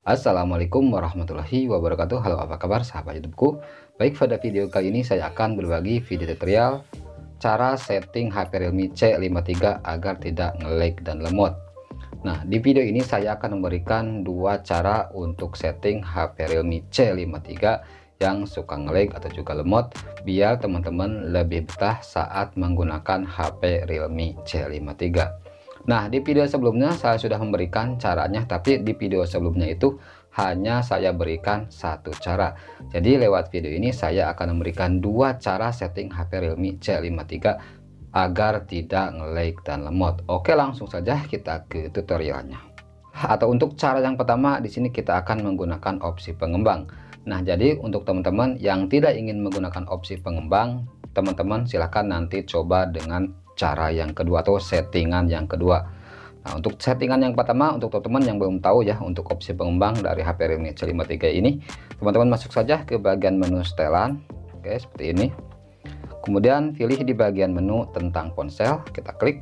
Assalamualaikum warahmatullahi wabarakatuh. Halo, apa kabar sahabat YouTubeku? Baik, pada video kali ini saya akan berbagi video tutorial cara setting HP Realme C53 agar tidak nge-lag dan lemot. Nah, di video ini saya akan memberikan dua cara untuk setting HP Realme C53 yang suka nge-lag atau juga lemot, biar teman-teman lebih betah saat menggunakan HP Realme C53. Nah, di video sebelumnya saya sudah memberikan caranya, tapi di video sebelumnya itu hanya saya berikan satu cara. Jadi lewat video ini saya akan memberikan dua cara setting HP Realme C53 agar tidak nge-lag dan lemot. Oke, langsung saja kita ke tutorialnya. Atau untuk cara yang pertama, di sini kita akan menggunakan opsi pengembang. Nah, jadi untuk teman-teman yang tidak ingin menggunakan opsi pengembang, teman-teman silahkan nanti coba dengan cara yang kedua atau settingan yang kedua. Nah, untuk settingan yang pertama, untuk teman-teman yang belum tahu ya, untuk opsi pengembang dari HP Realme C53 ini, teman-teman masuk saja ke bagian menu setelan. Oke, seperti ini. Kemudian pilih di bagian menu tentang ponsel, kita klik.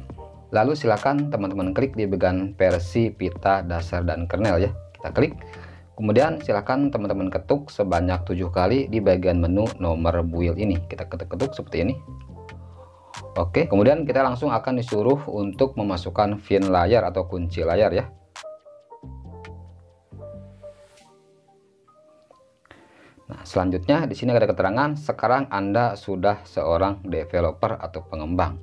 Lalu silakan teman-teman klik di bagian versi pita dasar dan kernel ya, kita klik. Kemudian silakan teman-teman ketuk sebanyak 7 kali di bagian menu nomor build ini, kita ketuk-ketuk seperti ini. Oke, kemudian kita langsung akan disuruh untuk memasukkan pin layar atau kunci layar ya. Nah, selanjutnya di sini ada keterangan sekarang Anda sudah seorang developer atau pengembang.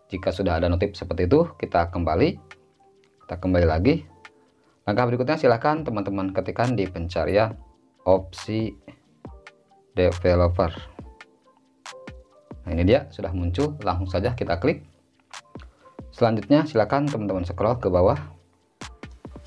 Jika sudah ada notif seperti itu, kita kembali lagi. Langkah berikutnya silahkan teman-teman ketikkan di pencarian opsi developer. Nah, ini dia sudah muncul, langsung saja kita klik. Selanjutnya silakan teman-teman scroll ke bawah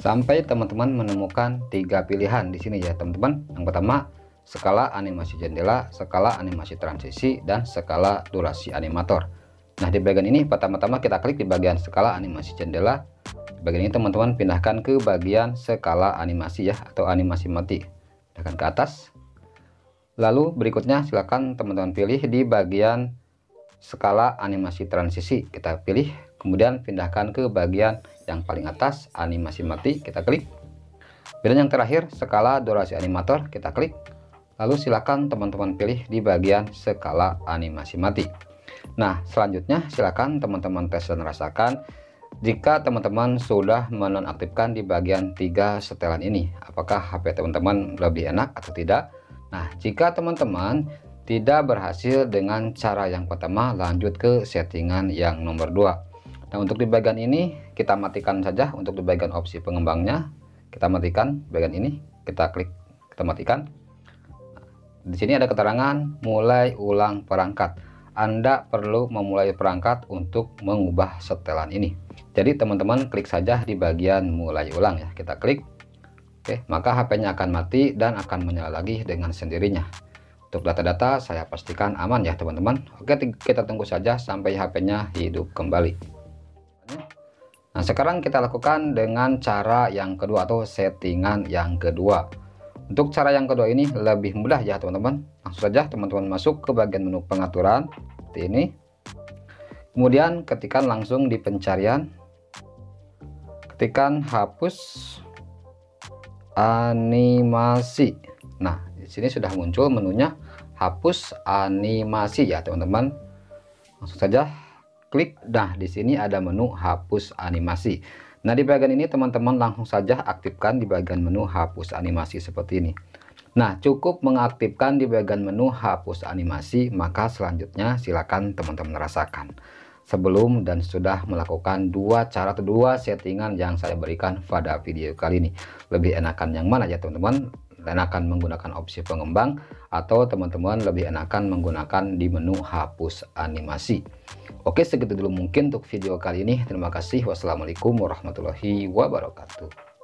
sampai teman-teman menemukan 3 pilihan di sini ya teman-teman. Yang pertama, skala animasi jendela, skala animasi transisi, dan skala durasi animator. Nah, di bagian ini pertama-tama kita klik di bagian skala animasi jendela. Di bagian ini teman-teman pindahkan ke bagian skala animasi ya, atau animasi mati. Pindahkan ke atas. Lalu berikutnya silakan teman-teman pilih di bagian skala animasi transisi, kita pilih, kemudian pindahkan ke bagian yang paling atas animasi mati, kita klik. Dan yang terakhir skala durasi animator, kita klik. Lalu silakan teman-teman pilih di bagian skala animasi mati. Nah, selanjutnya silakan teman-teman tes dan rasakan jika teman-teman sudah menonaktifkan di bagian 3 setelan ini, apakah HP teman-teman lebih enak atau tidak. Nah, jika teman-teman tidak berhasil dengan cara yang pertama, lanjut ke settingan yang nomor 2. Nah, untuk di bagian ini kita matikan saja. Untuk di bagian opsi pengembangnya kita matikan bagian ini, kita klik, kita matikan. Di sini ada keterangan mulai ulang perangkat. Anda perlu memulai perangkat untuk mengubah setelan ini. Jadi teman-teman klik saja di bagian mulai ulang ya, kita klik. Oke, maka HP-nya akan mati dan akan menyala lagi dengan sendirinya. Untuk data-data saya pastikan aman ya teman-teman. Oke, kita tunggu saja sampai HP-nya hidup kembali. Nah, sekarang kita lakukan dengan cara yang kedua atau settingan yang kedua. Untuk cara yang kedua ini lebih mudah ya teman-teman. Langsung saja teman-teman masuk ke bagian menu pengaturan seperti ini. Kemudian ketikkan langsung di pencarian, ketikkan hapus animasi. Nah, di sini sudah muncul menunya hapus animasi ya teman-teman. Langsung saja klik. Nah, di sini ada menu hapus animasi. Nah, di bagian ini teman-teman langsung saja aktifkan di bagian menu hapus animasi seperti ini. Nah, cukup mengaktifkan di bagian menu hapus animasi, maka selanjutnya silakan teman-teman rasakan sebelum dan sudah melakukan dua cara atau dua settingan yang saya berikan pada video kali ini. Lebih enakan yang mana ya teman-teman? Enakan menggunakan opsi pengembang atau teman-teman lebih enakan menggunakan di menu hapus animasi? Oke, segitu dulu mungkin untuk video kali ini. Terima kasih. Wassalamualaikum warahmatullahi wabarakatuh.